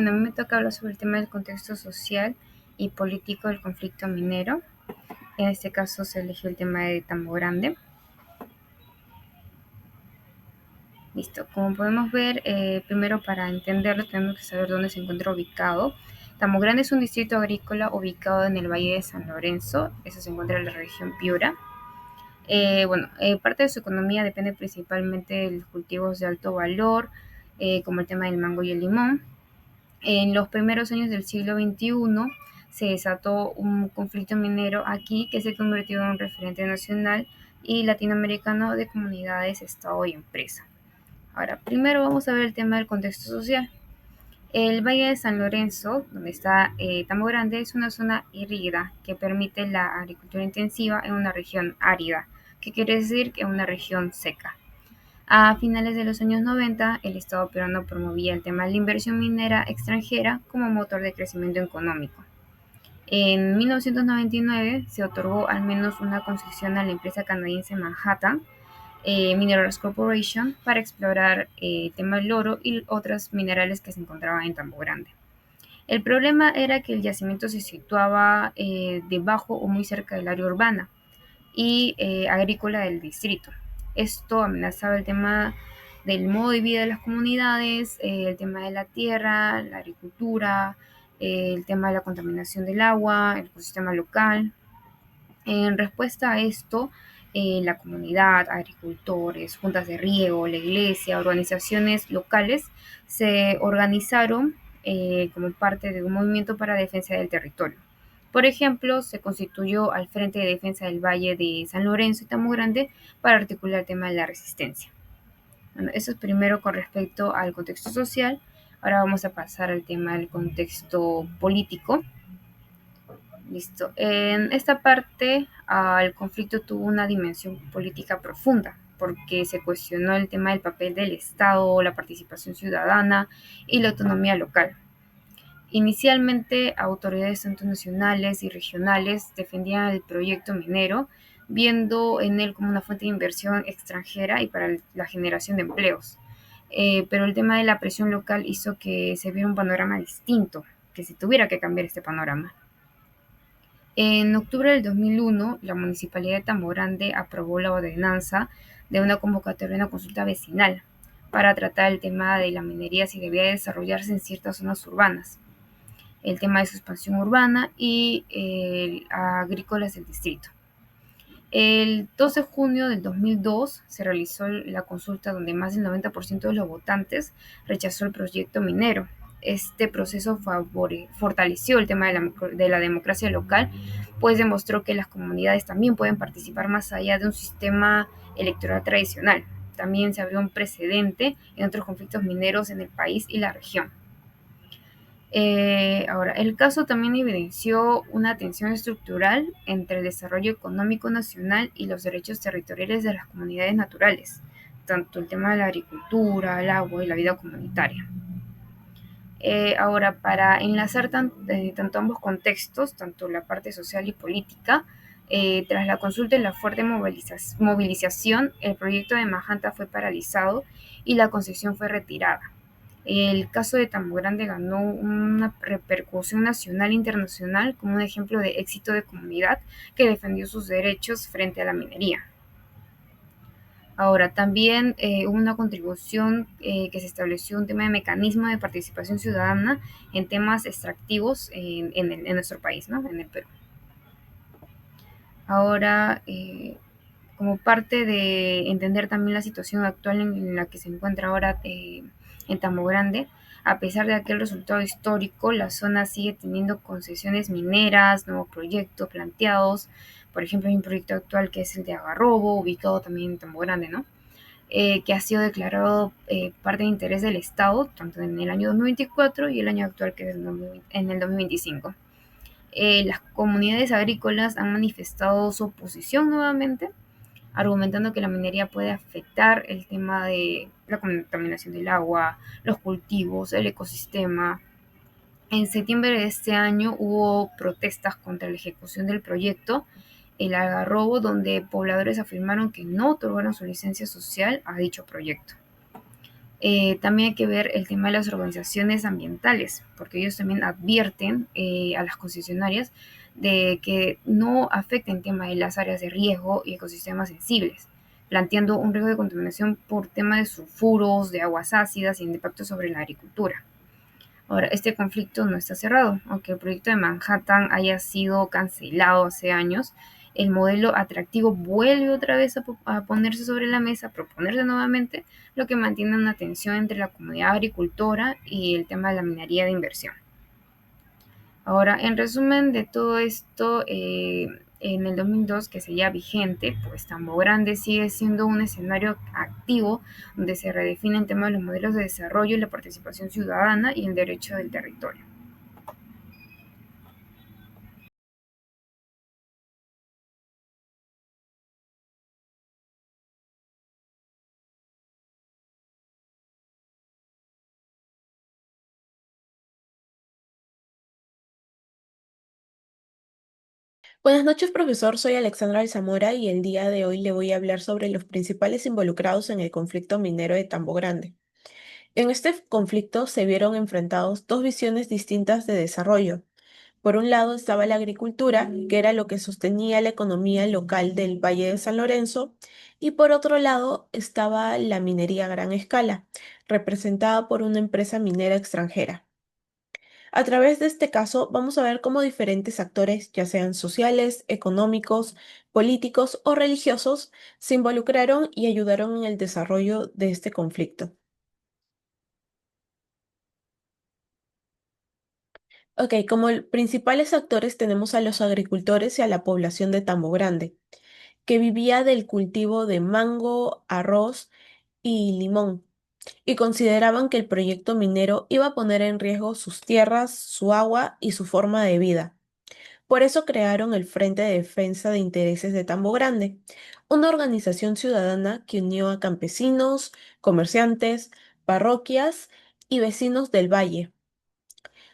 Bueno, a mí me toca hablar sobre el tema del contexto social y político del conflicto minero. En este caso se eligió el tema de Tambo Grande. Listo, como podemos ver, primero para entenderlo tenemos que saber dónde se encuentra ubicado. Tambo Grande es un distrito agrícola ubicado en el Valle de San Lorenzo, eso se encuentra en la región Piura. Parte de su economía depende principalmente de los cultivos de alto valor, como el tema del mango y el limón. En los primeros años del siglo XXI se desató un conflicto minero aquí que se convirtió en un referente nacional y latinoamericano de comunidades, Estado y empresa. Ahora, primero vamos a ver el tema del contexto social. El Valle de San Lorenzo, donde está Tambo Grande, es una zona irrígida que permite la agricultura intensiva en una región árida, que quiere decir que es una región seca. A finales de los años 90, el Estado peruano promovía el tema de la inversión minera extranjera como motor de crecimiento económico. En 1999 se otorgó al menos una concesión a la empresa canadiense Manhattan Minerals Corporation para explorar el tema del oro y otros minerales que se encontraban en Tambo Grande. El problema era que el yacimiento se situaba debajo o muy cerca del área urbana y agrícola del distrito. Esto amenazaba el tema del modo de vida de las comunidades, el tema de la tierra, la agricultura, el tema de la contaminación del agua, el ecosistema local. En respuesta a esto, la comunidad, agricultores, juntas de riego, la iglesia, organizaciones locales se organizaron como parte de un movimiento para la defensa del territorio. Por ejemplo, se constituyó al Frente de Defensa del Valle de San Lorenzo y Tambo Grande para articular el tema de la resistencia. Bueno, eso es primero con respecto al contexto social. Ahora vamos a pasar al tema del contexto político. Listo. En esta parte, el conflicto tuvo una dimensión política profunda, porque se cuestionó el tema del papel del Estado, la participación ciudadana y la autonomía local. Inicialmente, autoridades tanto nacionales y regionales defendían el proyecto minero, viendo en él como una fuente de inversión extranjera y para la generación de empleos. Pero el tema de la presión local hizo que se viera un panorama distinto, que se tuviera que cambiar este panorama. En octubre del 2001, la Municipalidad de Tambo Grande aprobó la ordenanza de una convocatoria de una consulta vecinal para tratar el tema de la minería si debía desarrollarse en ciertas zonas urbanas, el tema de su expansión urbana y agrícolas del distrito. El 12 de junio del 2002 se realizó la consulta donde más del 90% de los votantes rechazó el proyecto minero. Este proceso fortaleció el tema de la democracia local, pues demostró que las comunidades también pueden participar más allá de un sistema electoral tradicional. También se abrió un precedente en otros conflictos mineros en el país y la región. Ahora, el caso también evidenció una tensión estructural entre el desarrollo económico nacional y los derechos territoriales de las comunidades naturales, tanto el tema de la agricultura, el agua y la vida comunitaria. Ahora, para enlazar tanto ambos contextos, tanto la parte social y política, tras la consulta y la fuerte movilización, el proyecto de Manhattan fue paralizado y la concesión fue retirada. El caso de Tambo Grande ganó una repercusión nacional e internacional como un ejemplo de éxito de comunidad que defendió sus derechos frente a la minería. Ahora, también hubo una contribución que se estableció un tema de mecanismo de participación ciudadana en temas extractivos en nuestro país, ¿no? En el Perú. Ahora, como parte de entender también la situación actual en la que se encuentra ahora en Tambo Grande, a pesar de aquel resultado histórico, la zona sigue teniendo concesiones mineras, nuevos proyectos planteados. Por ejemplo, hay un proyecto actual que es el de Agarrobo, ubicado también en Tambo Grande, ¿no? Que ha sido declarado parte de interés del Estado, tanto en el año 2024 y el año actual, que es en el 2025. Las comunidades agrícolas han manifestado su oposición nuevamente, argumentando que la minería puede afectar el tema de la contaminación del agua, los cultivos, el ecosistema. En septiembre de este año hubo protestas contra la ejecución del proyecto El Algarrobo, donde pobladores afirmaron que no otorgaron su licencia social a dicho proyecto. También hay que ver el tema de las organizaciones ambientales, porque ellos también advierten a las concesionarias de que no afecten el tema de las áreas de riesgo y ecosistemas sensibles, planteando un riesgo de contaminación por tema de sulfuros, de aguas ácidas y de impacto sobre la agricultura. Ahora, este conflicto no está cerrado, aunque el proyecto de Manhattan haya sido cancelado hace años. El modelo atractivo vuelve otra vez a ponerse sobre la mesa, a proponerse nuevamente, lo que mantiene una tensión entre la comunidad agricultora y el tema de la minería de inversión. Ahora, en resumen de todo esto, en el 2002 que seguía vigente, pues Tambo Grande sigue siendo un escenario activo donde se redefinen temas de los modelos de desarrollo y la participación ciudadana y el derecho del territorio. Buenas noches, profesor. Soy Alexandra Alzamora y el día de hoy le voy a hablar sobre los principales involucrados en el conflicto minero de Tambo Grande. En este conflicto se vieron enfrentados dos visiones distintas de desarrollo. Por un lado estaba la agricultura, que era lo que sostenía la economía local del Valle de San Lorenzo, y por otro lado estaba la minería a gran escala, representada por una empresa minera extranjera. A través de este caso, vamos a ver cómo diferentes actores, ya sean sociales, económicos, políticos o religiosos, se involucraron y ayudaron en el desarrollo de este conflicto. Ok, como principales actores tenemos a los agricultores y a la población de Tambo Grande, que vivía del cultivo de mango, arroz y limón, y consideraban que el proyecto minero iba a poner en riesgo sus tierras, su agua y su forma de vida. Por eso crearon el Frente de Defensa de Intereses de Tambo Grande, una organización ciudadana que unió a campesinos, comerciantes, parroquias y vecinos del valle.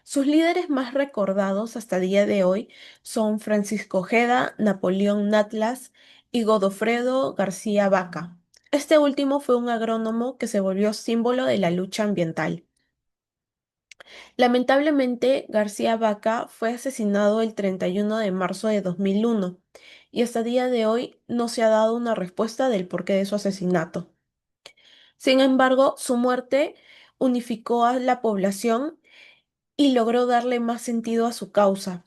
Sus líderes más recordados hasta el día de hoy son Francisco Ojeda, Napoleón Natlas y Godofredo García Vaca. Este último fue un agrónomo que se volvió símbolo de la lucha ambiental. Lamentablemente, García Vaca fue asesinado el 31 de marzo de 2001 y hasta el día de hoy no se ha dado una respuesta del porqué de su asesinato. Sin embargo, su muerte unificó a la población y logró darle más sentido a su causa.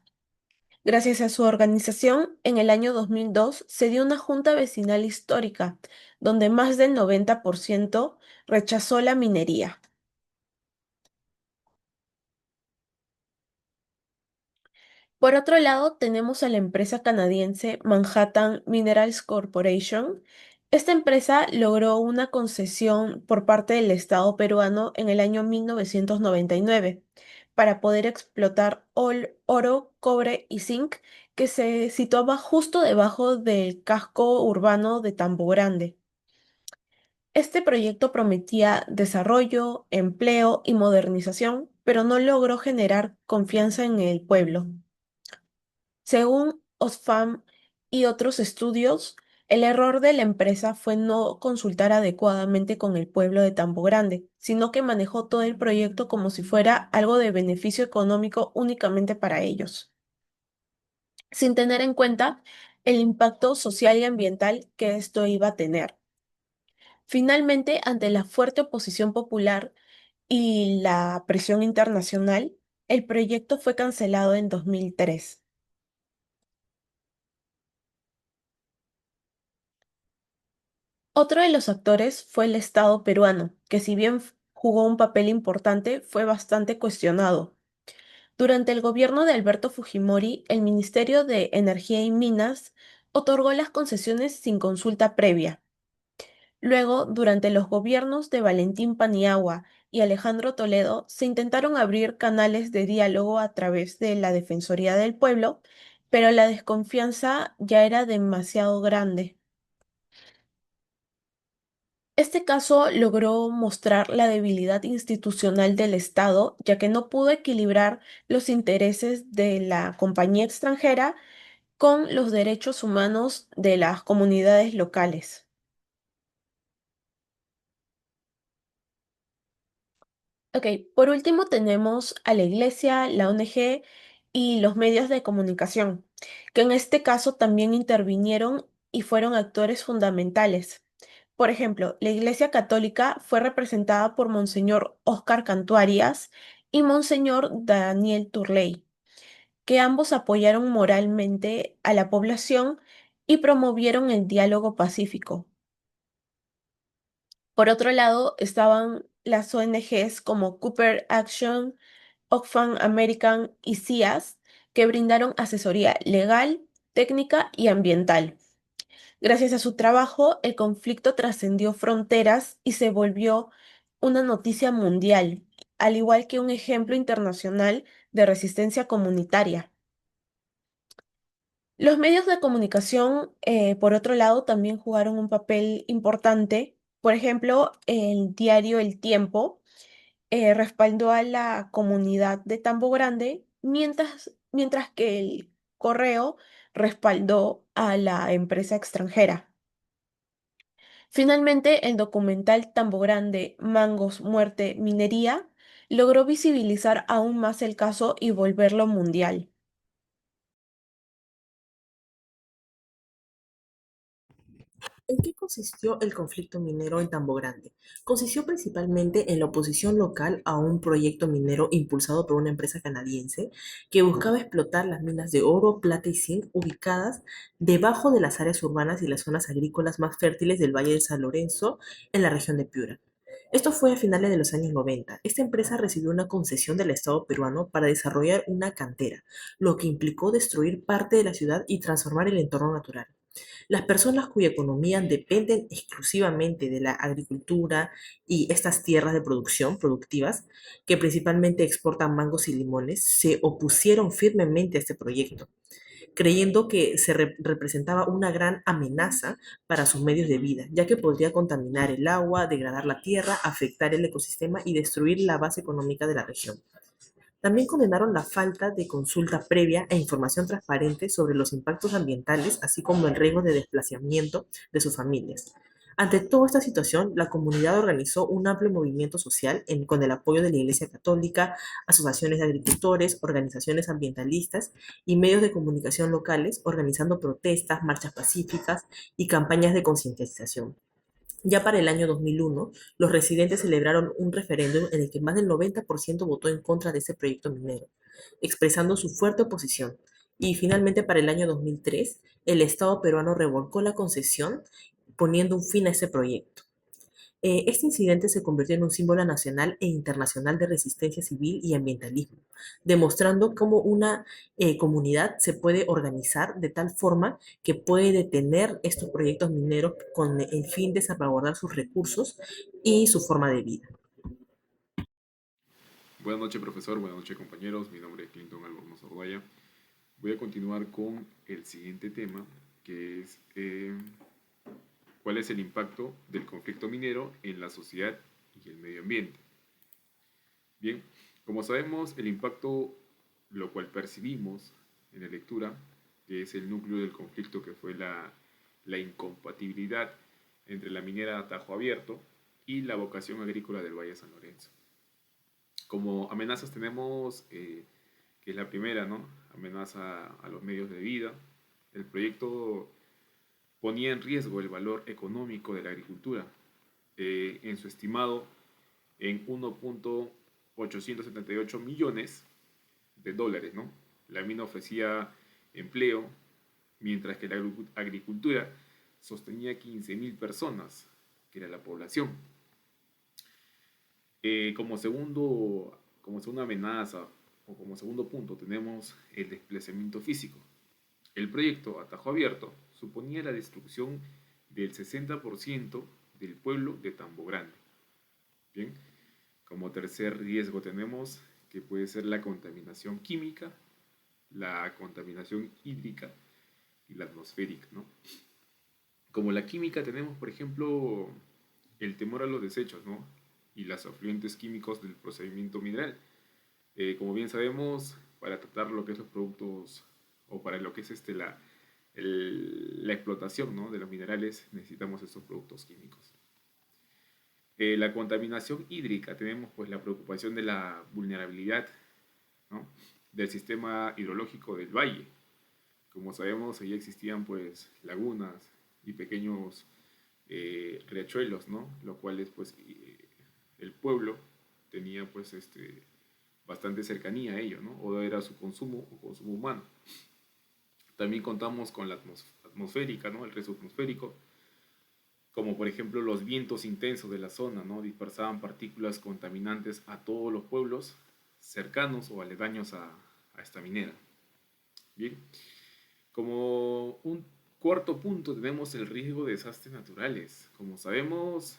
Gracias a su organización, en el año 2002 se dio una junta vecinal histórica, donde más del 90% rechazó la minería. Por otro lado, tenemos a la empresa canadiense Manhattan Minerals Corporation. Esta empresa logró una concesión por parte del Estado peruano en el año 1999 para poder explotar oro, cobre y zinc que se situaba justo debajo del casco urbano de Tambo Grande. Este proyecto prometía desarrollo, empleo y modernización, pero no logró generar confianza en el pueblo. Según Oxfam y otros estudios, el error de la empresa fue no consultar adecuadamente con el pueblo de Tambo Grande, sino que manejó todo el proyecto como si fuera algo de beneficio económico únicamente para ellos, sin tener en cuenta el impacto social y ambiental que esto iba a tener. Finalmente, ante la fuerte oposición popular y la presión internacional, el proyecto fue cancelado en 2003. Otro de los actores fue el Estado peruano, que si bien jugó un papel importante, fue bastante cuestionado. Durante el gobierno de Alberto Fujimori, el Ministerio de Energía y Minas otorgó las concesiones sin consulta previa. Luego, durante los gobiernos de Valentín Paniagua y Alejandro Toledo, se intentaron abrir canales de diálogo a través de la Defensoría del Pueblo, pero la desconfianza ya era demasiado grande. Este caso logró mostrar la debilidad institucional del Estado, ya que no pudo equilibrar los intereses de la compañía extranjera con los derechos humanos de las comunidades locales. Ok, por último tenemos a la iglesia, la ONG y los medios de comunicación, que en este caso también intervinieron y fueron actores fundamentales. Por ejemplo, la Iglesia Católica fue representada por Monseñor Óscar Cantuarias y Monseñor Daniel Turley, que ambos apoyaron moralmente a la población y promovieron el diálogo pacífico. Por otro lado, estaban las ONGs como Cooper Action, Oxfam American y CIAS, que brindaron asesoría legal, técnica y ambiental. Gracias a su trabajo, el conflicto trascendió fronteras y se volvió una noticia mundial, al igual que un ejemplo internacional de resistencia comunitaria. Los medios de comunicación, por otro lado, también jugaron un papel importante. Por ejemplo, el diario El Tiempo respaldó a la comunidad de Tambo Grande, mientras que el Correo respaldó a la empresa extranjera. Finalmente, el documental Tambo Grande, Mangos, Muerte, Minería logró visibilizar aún más el caso y volverlo mundial. ¿En qué consistió el conflicto minero en Tambo Grande? Consistió principalmente en la oposición local a un proyecto minero impulsado por una empresa canadiense que buscaba explotar las minas de oro, plata y zinc ubicadas debajo de las áreas urbanas y las zonas agrícolas más fértiles del Valle de San Lorenzo, en la región de Piura. Esto fue a finales de los años 90. Esta empresa recibió una concesión del Estado peruano para desarrollar una cantera, lo que implicó destruir parte de la ciudad y transformar el entorno natural. Las personas cuya economía dependen exclusivamente de la agricultura y estas tierras de producción productivas, que principalmente exportan mangos y limones, se opusieron firmemente a este proyecto, creyendo que representaba una gran amenaza para sus medios de vida, ya que podría contaminar el agua, degradar la tierra, afectar el ecosistema y destruir la base económica de la región. También condenaron la falta de consulta previa e información transparente sobre los impactos ambientales, así como el riesgo de desplazamiento de sus familias. Ante toda esta situación, la comunidad organizó un amplio movimiento social con el apoyo de la Iglesia Católica, asociaciones de agricultores, organizaciones ambientalistas y medios de comunicación locales, organizando protestas, marchas pacíficas y campañas de concientización. Ya para el año 2001, los residentes celebraron un referéndum en el que más del 90% votó en contra de ese proyecto minero, expresando su fuerte oposición. Y finalmente, para el año 2003, el Estado peruano revolcó la concesión, poniendo un fin a ese proyecto. Este incidente se convirtió en un símbolo nacional e internacional de resistencia civil y ambientalismo, demostrando cómo una comunidad se puede organizar de tal forma que puede detener estos proyectos mineros con el fin de salvaguardar sus recursos y su forma de vida. Buenas noches, profesor. Buenas noches, compañeros. Mi nombre es Clinton Albornoz Ordaya. Voy a continuar con el siguiente tema, que es cuál es el impacto del conflicto minero en la sociedad y el medio ambiente. Bien, como sabemos, el impacto, lo cual percibimos en la lectura, que es el núcleo del conflicto, que fue la incompatibilidad entre la minera a Tajo Abierto y la vocación agrícola del Valle de San Lorenzo. Como amenazas tenemos, que es la primera, ¿no? Amenaza a los medios de vida. El proyecto ponía en riesgo el valor económico de la agricultura, en su estimado en 1.878 millones de dólares, ¿no? La mina ofrecía empleo, mientras que la agricultura sostenía 15.000 personas, que era la población. Como segunda amenaza o como segundo punto tenemos el desplazamiento físico. El proyecto a Tajo Abierto suponía la destrucción del 60% del pueblo de Tambo Grande. Bien, como tercer riesgo tenemos que puede ser la contaminación química, la contaminación hídrica y la atmosférica, ¿no? Como la química tenemos, por ejemplo, el temor a los desechos, ¿no? Y los afluentes químicos del procedimiento mineral. Como bien sabemos, para tratar lo que es los productos o para lo que es la explotación, ¿no?, de los minerales, necesitamos estos productos químicos. La contaminación hídrica, tenemos pues la preocupación de la vulnerabilidad, ¿no?, del sistema hidrológico del valle. Como sabemos, allí existían pues lagunas y pequeños riachuelos, ¿no?, los cuales pues el pueblo tenía pues bastante cercanía a ello, ¿no?, o era su consumo o consumo humano. También contamos con la atmosférica, ¿no?, el riesgo atmosférico, como por ejemplo los vientos intensos de la zona, ¿no?, dispersaban partículas contaminantes a todos los pueblos cercanos o aledaños a esta minera. Bien, como un cuarto punto tenemos el riesgo de desastres naturales. Como sabemos,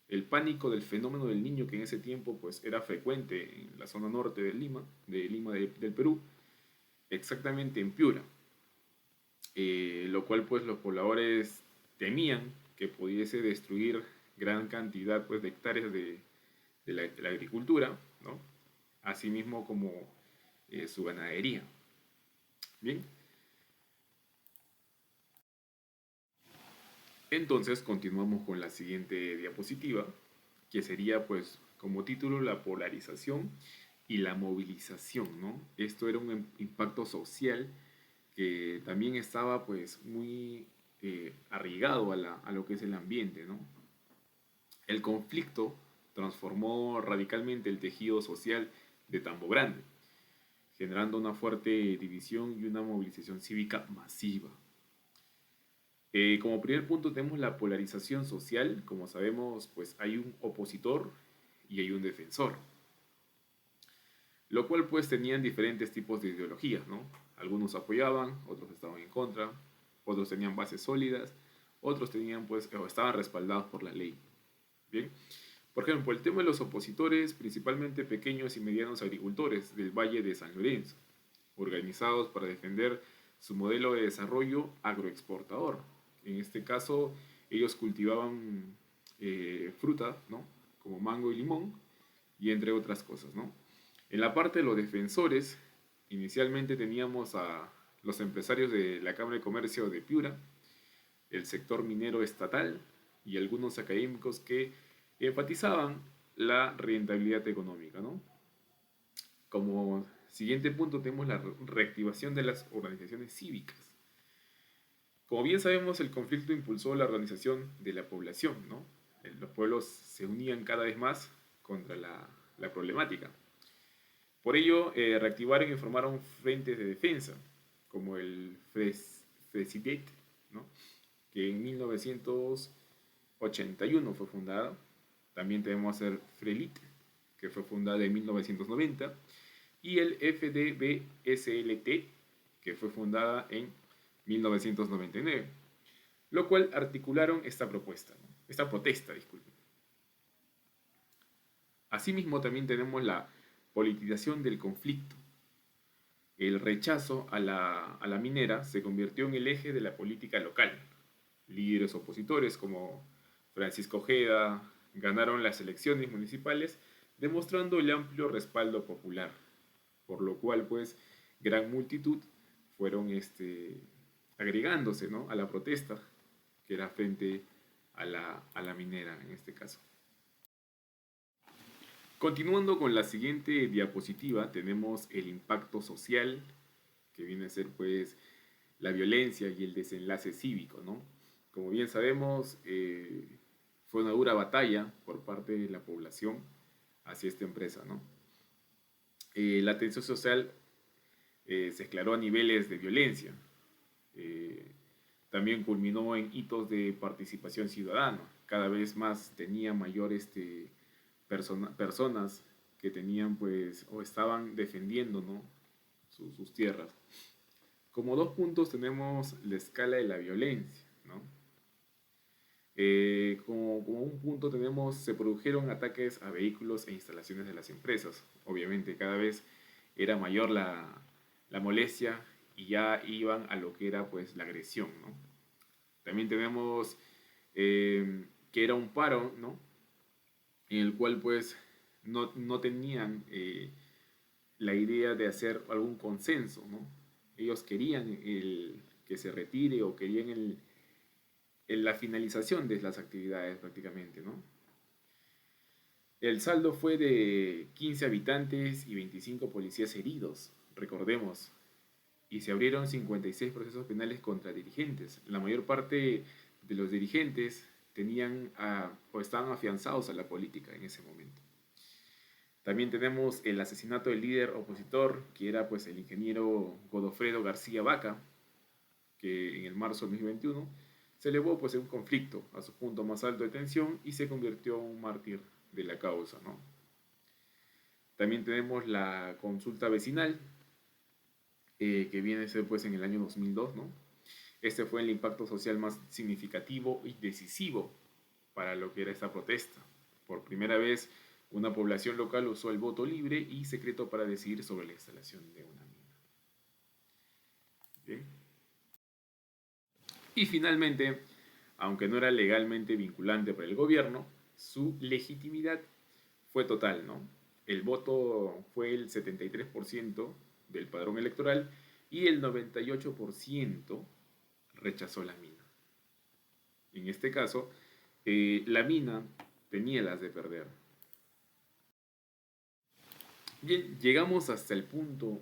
el pánico del fenómeno del Niño, que en ese tiempo pues era frecuente en la zona norte de Lima del Perú, exactamente en Piura, lo cual pues los pobladores temían que pudiese destruir gran cantidad pues de hectáreas de la agricultura, ¿no?, asimismo como su ganadería. Bien, entonces continuamos con la siguiente diapositiva, que sería pues como título la polarización y la movilización, ¿no? Esto era un impacto social que también estaba pues muy arraigado a lo que es el ambiente, ¿no? El conflicto transformó radicalmente el tejido social de Tambo Grande, generando una fuerte división y una movilización cívica masiva. Como primer punto tenemos la polarización social. Como sabemos, pues hay un opositor y hay un defensor, lo cual pues tenían diferentes tipos de ideologías, ¿no? Algunos apoyaban, otros estaban en contra, otros tenían bases sólidas, otros tenían pues o estaban respaldados por la ley. Bien, por ejemplo, el tema de los opositores, principalmente pequeños y medianos agricultores del Valle de San Lorenzo, organizados para defender su modelo de desarrollo agroexportador. En este caso, ellos cultivaban fruta, ¿no?, como mango y limón, y entre otras cosas, ¿no? En la parte de los defensores, inicialmente teníamos a los empresarios de la Cámara de Comercio de Piura, el sector minero estatal y algunos académicos que enfatizaban la rentabilidad económica, ¿no? Como siguiente punto tenemos la reactivación de las organizaciones cívicas. Como bien sabemos, el conflicto impulsó la organización de la población, ¿no? Los pueblos se unían cada vez más contra la problemática. Por ello, reactivaron y formaron frentes de defensa, como el FRESIDET, ¿no?, que en 1981 fue fundada. También tenemos el FRELIT, que fue fundada en 1990, y el FDBSLT, que fue fundada en 1999, lo cual articularon esta propuesta, ¿no?, esta protesta, disculpen. Asimismo, también tenemos la politización del conflicto. El rechazo a la minera se convirtió en el eje de la política local. Líderes opositores como Francisco Ojeda ganaron las elecciones municipales demostrando el amplio respaldo popular, por lo cual pues gran multitud fueron agregándose, ¿no?, a la protesta que era frente a la minera en este caso. Continuando con la siguiente diapositiva, tenemos el impacto social, que viene a ser pues la violencia y el desenlace cívico, ¿no? Como bien sabemos, fue una dura batalla por parte de la población hacia esta empresa, ¿no? La tensión social se esclaró a niveles de violencia. También culminó en hitos de participación ciudadana. Cada vez más tenía mayor personas que tenían pues o estaban defendiendo, ¿no?, sus tierras. Como dos puntos tenemos la escala de la violencia, ¿no? Como un punto tenemos, se produjeron ataques a vehículos e instalaciones de las empresas. Obviamente cada vez era mayor la molestia y ya iban a lo que era pues la agresión, ¿no? También tenemos que era un paro, ¿no?, en el cual pues no tenían la idea de hacer algún consenso, ¿no? Ellos querían que se retire o querían la finalización de las actividades prácticamente, ¿no? El saldo fue de 15 habitantes y 25 policías heridos, recordemos, y se abrieron 56 procesos penales contra dirigentes. La mayor parte de los dirigentes o estaban afianzados a la política en ese momento. También tenemos el asesinato del líder opositor, que era pues el ingeniero Godofredo García Vaca, que en el marzo de 2021 se elevó pues en un conflicto a su punto más alto de tensión y se convirtió en un mártir de la causa, ¿no? También tenemos la consulta vecinal, que viene a ser pues en el año 2002, ¿no? Este fue el impacto social más significativo y decisivo para lo que era esta protesta. Por primera vez, una población local usó el voto libre y secreto para decidir sobre la instalación de una mina. ¿Bien? Y finalmente, aunque no era legalmente vinculante para el gobierno, su legitimidad fue total, ¿no? El voto fue el 73% del padrón electoral y el 98% rechazó la mina. En este caso, la mina tenía las de perder. Bien, llegamos hasta el punto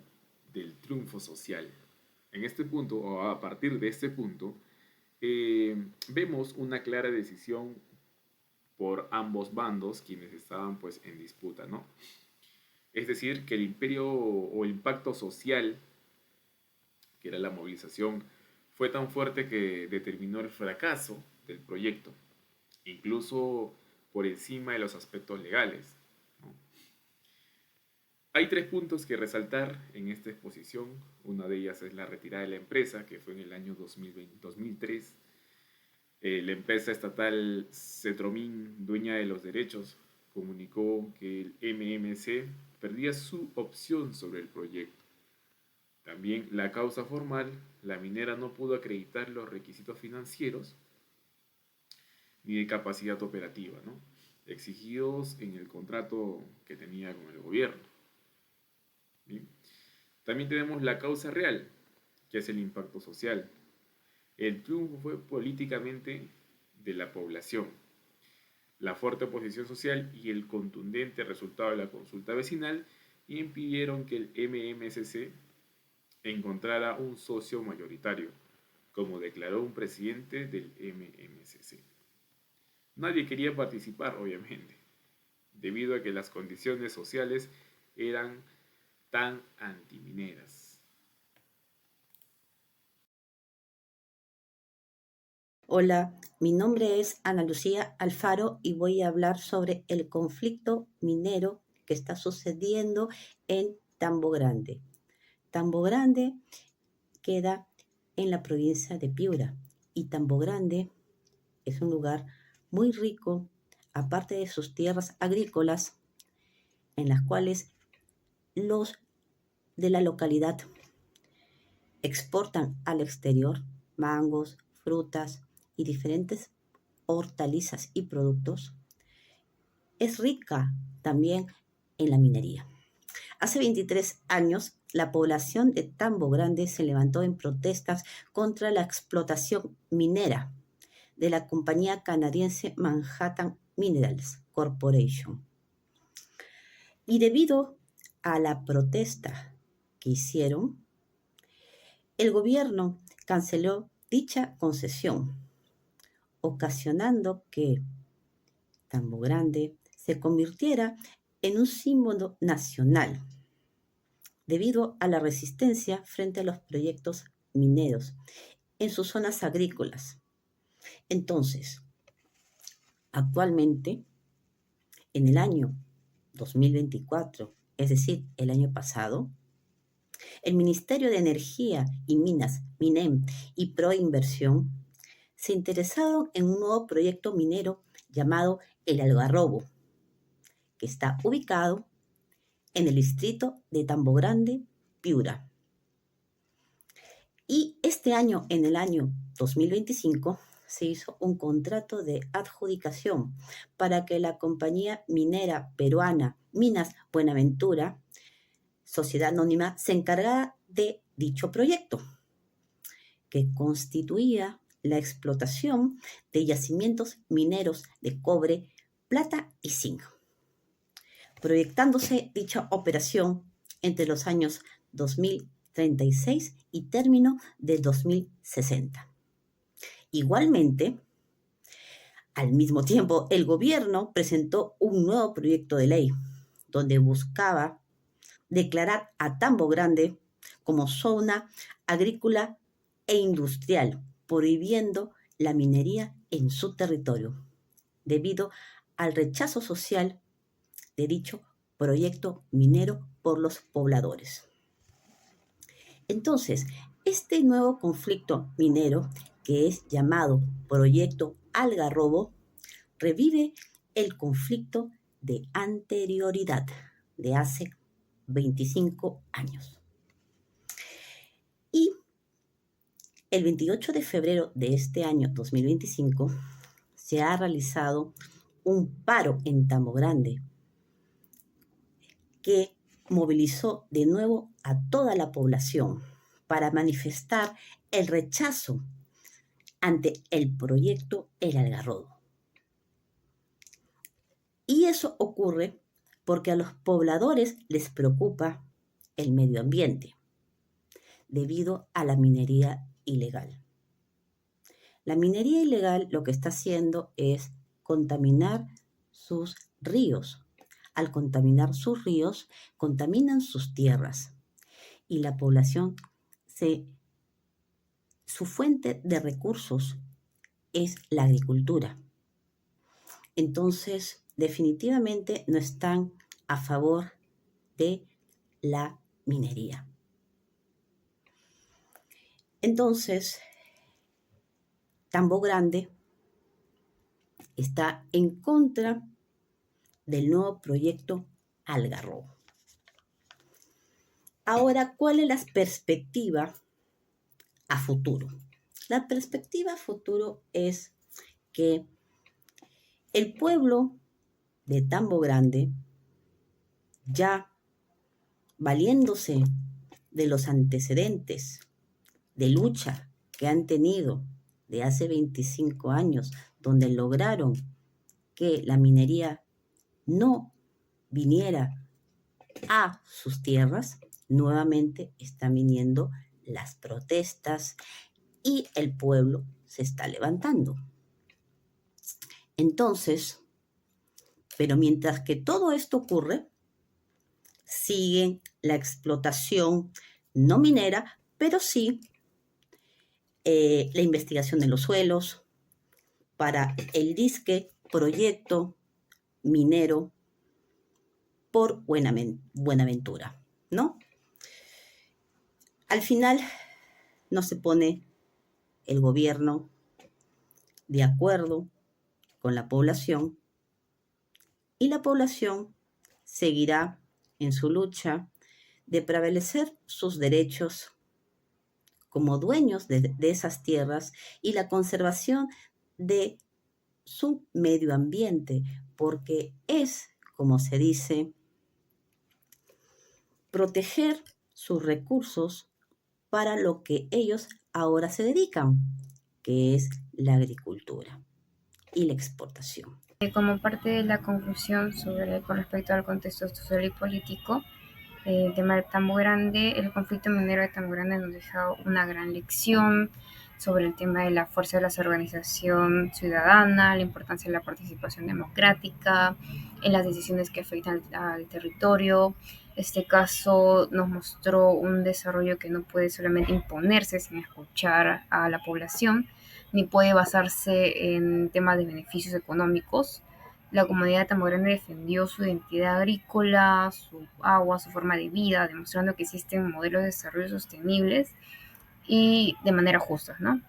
del triunfo social. En este punto, o a partir de este punto, vemos una clara decisión por ambos bandos, quienes estaban pues en disputa, ¿no? Es decir, que el imperio o el impacto social, que era la movilización, fue tan fuerte que determinó el fracaso del proyecto, incluso por encima de los aspectos legales, ¿no? Hay tres puntos que resaltar en esta exposición. Una de ellas es la retirada de la empresa, que fue en el año 2003. La empresa estatal Cetromin, dueña de los derechos, comunicó que el MMC perdía su opción sobre el proyecto. También la causa formal, la minera no pudo acreditar los requisitos financieros ni de capacidad operativa, ¿no?, exigidos en el contrato que tenía con el gobierno. ¿Bien? También tenemos la causa real, que es el impacto social. El triunfo fue políticamente de la población. La fuerte oposición social y el contundente resultado de la consulta vecinal impidieron que el MMCC encontrara un socio mayoritario, como declaró un presidente del MMCC. Nadie quería participar, obviamente, debido a que las condiciones sociales eran tan antimineras. Hola, mi nombre es Ana Lucía Alfaro y voy a hablar sobre el conflicto minero que está sucediendo en Tambo Grande. Tambo Grande queda en la provincia de Piura y Tambo Grande es un lugar muy rico, aparte de sus tierras agrícolas, en las cuales los de la localidad exportan al exterior mangos, frutas y diferentes hortalizas y productos. Es rica también en la minería. Hace 23 años, la población de Tambo Grande se levantó en protestas contra la explotación minera de la compañía canadiense Manhattan Minerals Corporation. Y debido a la protesta que hicieron, el gobierno canceló dicha concesión, ocasionando que Tambo Grande se convirtiera en un símbolo nacional debido a la resistencia frente a los proyectos mineros en sus zonas agrícolas. Entonces, actualmente, en el año 2024, es decir, el año pasado, el Ministerio de Energía y Minas, MINEM y Proinversión se interesaron en un nuevo proyecto minero llamado El Algarrobo, que está ubicado en el distrito de Tambo Grande, Piura. Y este año, en el año 2025, se hizo un contrato de adjudicación para que la compañía minera peruana Minas Buenaventura, sociedad anónima, se encargara de dicho proyecto, que constituía la explotación de yacimientos mineros de cobre, plata y zinc. proyectándose dicha operación entre los años 2036 y término de 2060. Igualmente, al mismo tiempo, el gobierno presentó un nuevo proyecto de ley donde buscaba declarar a Tambo Grande como zona agrícola e industrial, prohibiendo la minería en su territorio, debido al rechazo social de dicho proyecto minero por los pobladores. Entonces, este nuevo conflicto minero, que es llamado Proyecto Algarrobo, revive el conflicto de anterioridad de hace 25 años. Y el 28 de febrero de este año 2025 se ha realizado un paro en Tambo Grande que movilizó de nuevo a toda la población para manifestar el rechazo ante el proyecto El Algarrobo. Y eso ocurre porque a los pobladores les preocupa el medio ambiente debido a la minería ilegal. La minería ilegal lo que está haciendo es contaminar sus ríos. Al contaminar sus ríos, contaminan sus tierras y la población su fuente de recursos es la agricultura. Entonces, definitivamente no están a favor de la minería. Entonces, Tambo Grande está en contra del nuevo proyecto Algarrobo. Ahora, ¿cuál es la perspectiva a futuro? La perspectiva a futuro es que el pueblo de Tambo Grande, ya valiéndose de los antecedentes de lucha que han tenido de hace 25 años, donde lograron que la minería no viniera a sus tierras, nuevamente están viniendo las protestas y el pueblo se está levantando. Entonces, pero mientras que todo esto ocurre, sigue la explotación no minera, pero sí la investigación de los suelos para el disque proyecto minero por Buenaventura, ¿no? Al final no se pone el gobierno de acuerdo con la población y la población seguirá en su lucha de prevalecer sus derechos como dueños de esas tierras y la conservación de su medio ambiente, porque es, como se dice, proteger sus recursos para lo que ellos ahora se dedican, que es la agricultura y la exportación. Como parte de la conclusión con respecto al contexto social y político, el tema de Tambo Grande, el conflicto minero de Tambo Grande nos deja una gran lección sobre el tema de la fuerza de la organización ciudadana, la importancia de la participación democrática en las decisiones que afectan al territorio. Este caso nos mostró un desarrollo que no puede solamente imponerse sin escuchar a la población, ni puede basarse en temas de beneficios económicos. La comunidad de Tambo Grande defendió su identidad agrícola, su agua, su forma de vida, demostrando que existen modelos de desarrollo sostenibles y de manera justa, ¿no?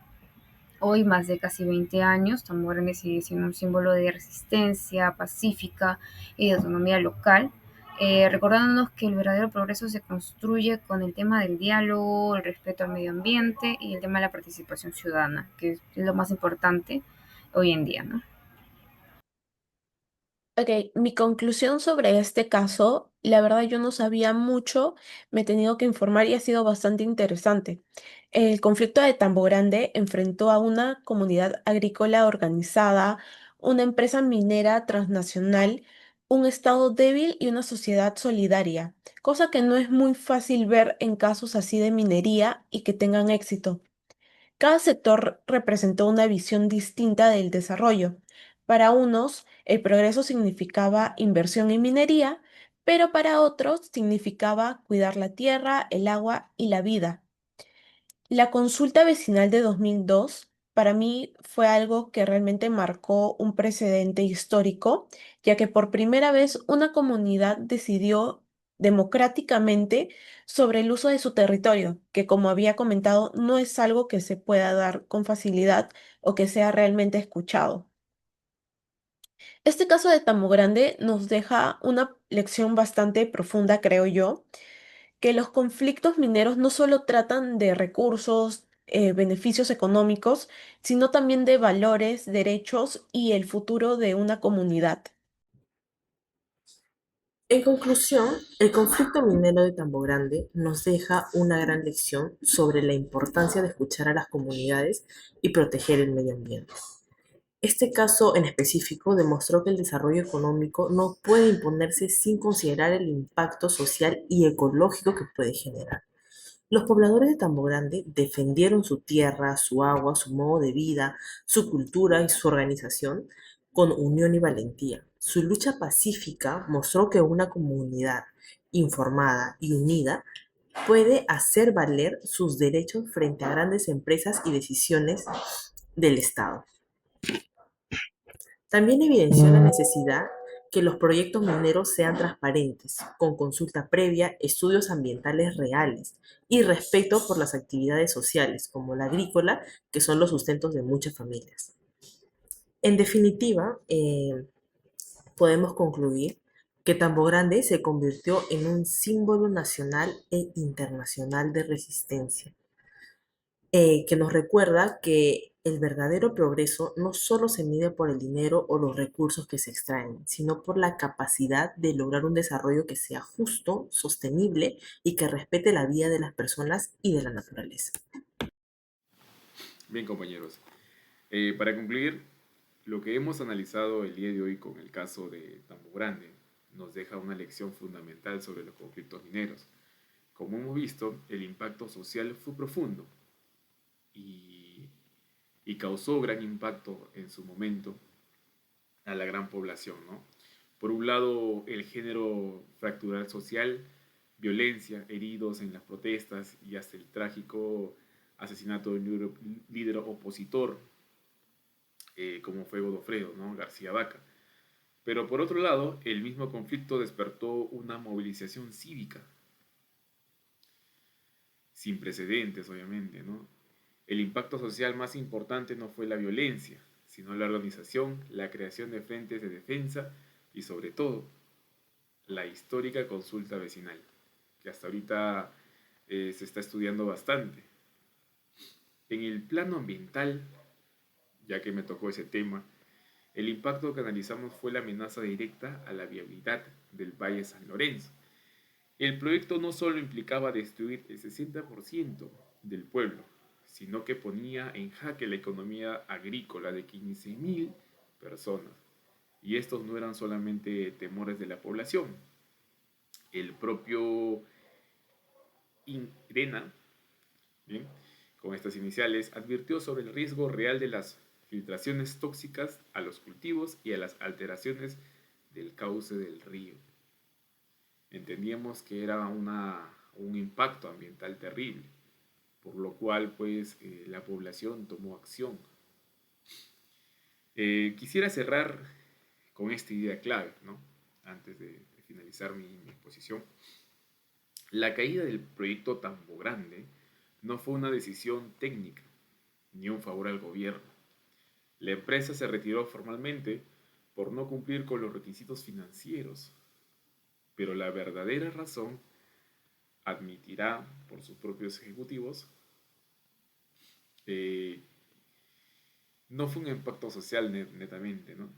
Hoy, más de casi 20 años, Tambo Grande sigue siendo un símbolo de resistencia pacífica y de autonomía local, recordándonos que el verdadero progreso se construye con el tema del diálogo, el respeto al medio ambiente y el tema de la participación ciudadana, que es lo más importante hoy en día, ¿no? Ok, mi conclusión sobre este caso, la verdad yo no sabía mucho, me he tenido que informar y ha sido bastante interesante. El conflicto de Tambo Grande enfrentó a una comunidad agrícola organizada, una empresa minera transnacional, un Estado débil y una sociedad solidaria, cosa que no es muy fácil ver en casos así de minería y que tengan éxito. Cada sector representó una visión distinta del desarrollo. Para unos, el progreso significaba inversión en minería, pero para otros significaba cuidar la tierra, el agua y la vida. La consulta vecinal de 2002 para mí fue algo que realmente marcó un precedente histórico, ya que por primera vez una comunidad decidió democráticamente sobre el uso de su territorio, que como había comentado no es algo que se pueda dar con facilidad o que sea realmente escuchado. Este caso de Tambo Grande nos deja una lección bastante profunda, creo yo, que los conflictos mineros no solo tratan de recursos, beneficios económicos, sino también de valores, derechos y el futuro de una comunidad. En conclusión, el conflicto minero de Tambo Grande nos deja una gran lección sobre la importancia de escuchar a las comunidades y proteger el medio ambiente. Este caso en específico demostró que el desarrollo económico no puede imponerse sin considerar el impacto social y ecológico que puede generar. Los pobladores de Tambo Grande defendieron su tierra, su agua, su modo de vida, su cultura y su organización con unión y valentía. Su lucha pacífica mostró que una comunidad informada y unida puede hacer valer sus derechos frente a grandes empresas y decisiones del Estado. También evidenció la necesidad que los proyectos mineros sean transparentes, con consulta previa, estudios ambientales reales y respeto por las actividades sociales, como la agrícola, que son los sustentos de muchas familias. En definitiva, podemos concluir que Tambo Grande se convirtió en un símbolo nacional e internacional de resistencia, que nos recuerda que el verdadero progreso no solo se mide por el dinero o los recursos que se extraen, sino por la capacidad de lograr un desarrollo que sea justo, sostenible y que respete la vida de las personas y de la naturaleza. Bien, compañeros. Para concluir, lo que hemos analizado el día de hoy con el caso de Tambo Grande nos deja una lección fundamental sobre los conflictos mineros. Como hemos visto, el impacto social fue profundo y, y causó gran impacto en su momento a la gran población, ¿no? Por un lado, el género fractural social, violencia, heridos en las protestas y hasta el trágico asesinato de un líder opositor, como fue Godofredo, ¿no? García Vaca. Pero por otro lado, el mismo conflicto despertó una movilización cívica, sin precedentes, obviamente, ¿no? El impacto social más importante no fue la violencia, sino la organización, la creación de frentes de defensa y sobre todo la histórica consulta vecinal, que hasta ahorita se está estudiando bastante. En el plano ambiental, ya que me tocó ese tema, el impacto que analizamos fue la amenaza directa a la viabilidad del Valle San Lorenzo. El proyecto no solo implicaba destruir el 60% del pueblo, sino que ponía en jaque la economía agrícola de 15.000 personas. Y estos no eran solamente temores de la población. El propio INRENA, ¿bien?, con estas iniciales, advirtió sobre el riesgo real de las filtraciones tóxicas a los cultivos y a las alteraciones del cauce del río. Entendíamos que era un impacto ambiental terrible, por lo cual pues la población tomó acción. Quisiera cerrar con esta idea clave, ¿no? Antes de finalizar mi exposición. La caída del proyecto Tambo Grande no fue una decisión técnica ni un favor al gobierno. La empresa se retiró formalmente por no cumplir con los requisitos financieros, pero la verdadera razón, admitirá por sus propios ejecutivos, eh, no fue un impacto social netamente, ¿no?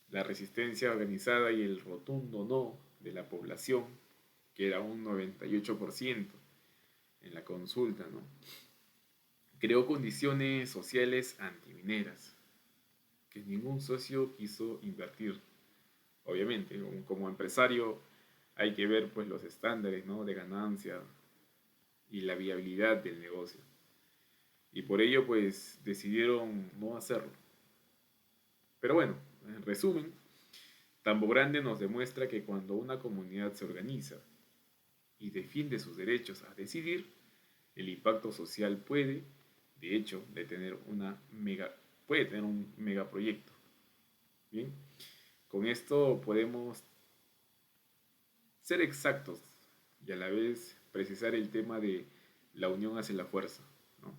La resistencia organizada y el rotundo no de la población, que era un 98% en la consulta, ¿no?, creó condiciones sociales antimineras que ningún socio quiso invertir. Obviamente, como empresario hay que ver pues los estándares, ¿no?, de ganancia y la viabilidad del negocio. Y por ello pues decidieron no hacerlo. Pero bueno, en resumen, Tambo Grande nos demuestra que cuando una comunidad se organiza y defiende sus derechos a decidir, el impacto social puede, de hecho, puede tener un megaproyecto. Bien, con esto podemos ser exactos y a la vez precisar el tema de la unión hace la fuerza, ¿no?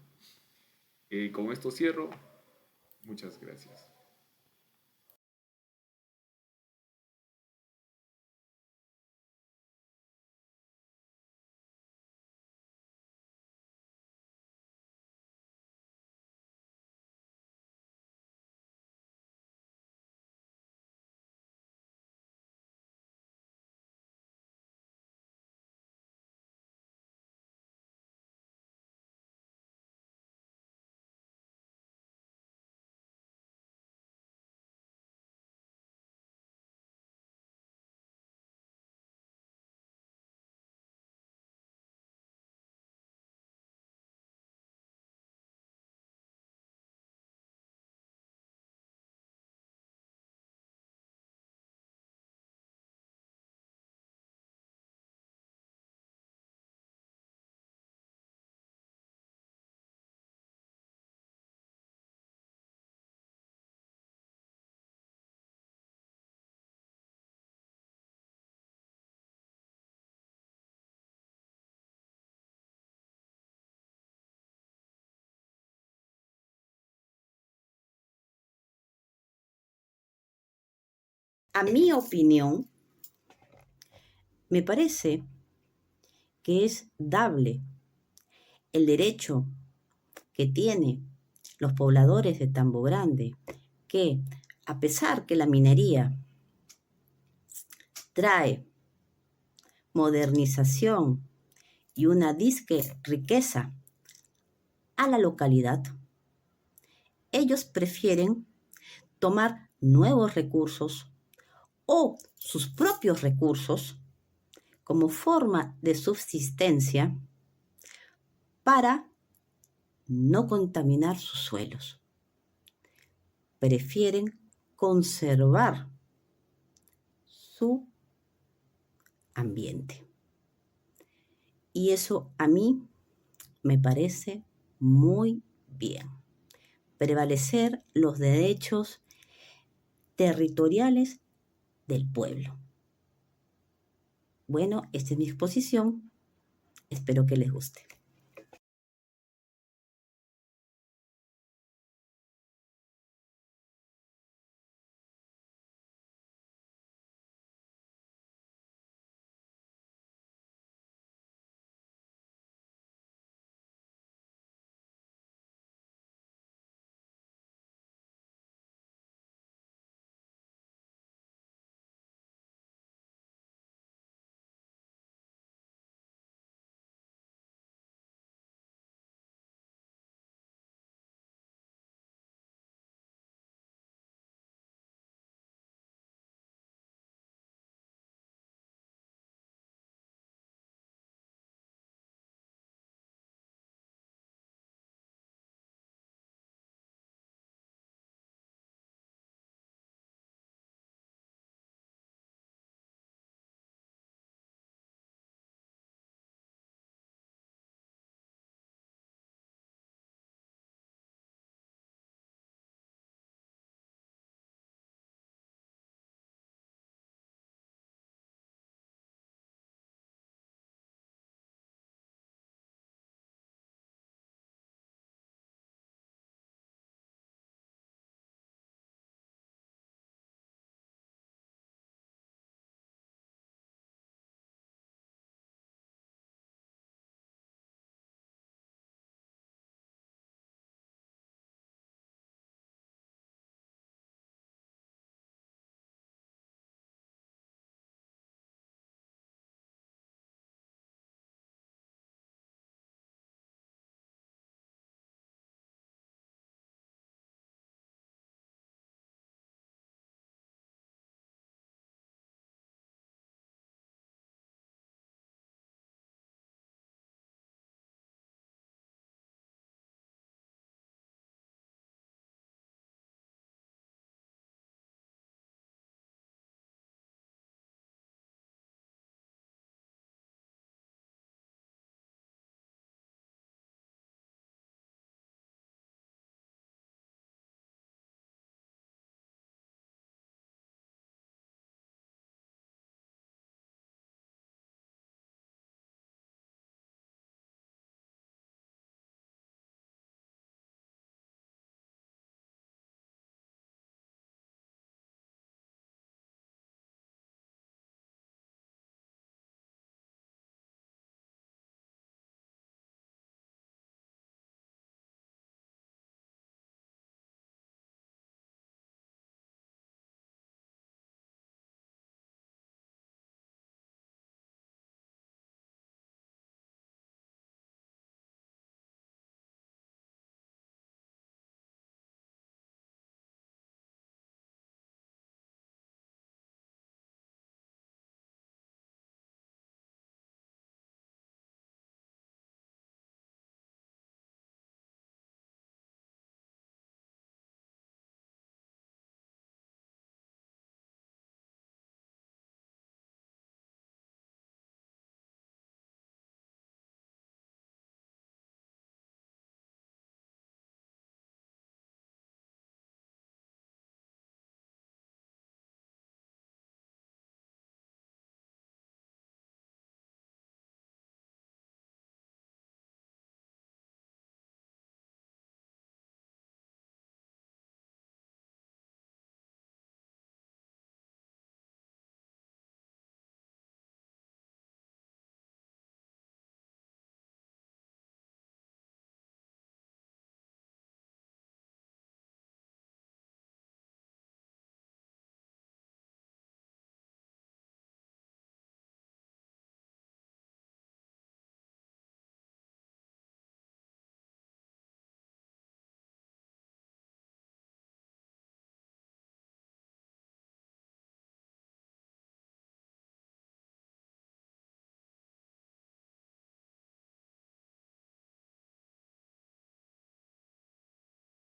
Con esto cierro. Muchas gracias. A mi opinión, me parece que es dable el derecho que tienen los pobladores de Tambo Grande, que a pesar que la minería trae modernización y una disque riqueza a la localidad, ellos prefieren tomar nuevos recursos o sus propios recursos como forma de subsistencia para no contaminar sus suelos. Prefieren conservar su ambiente. Y eso a mí me parece muy bien. Prevalecer los derechos territoriales del pueblo. Bueno, esta es mi exposición. Espero que les guste.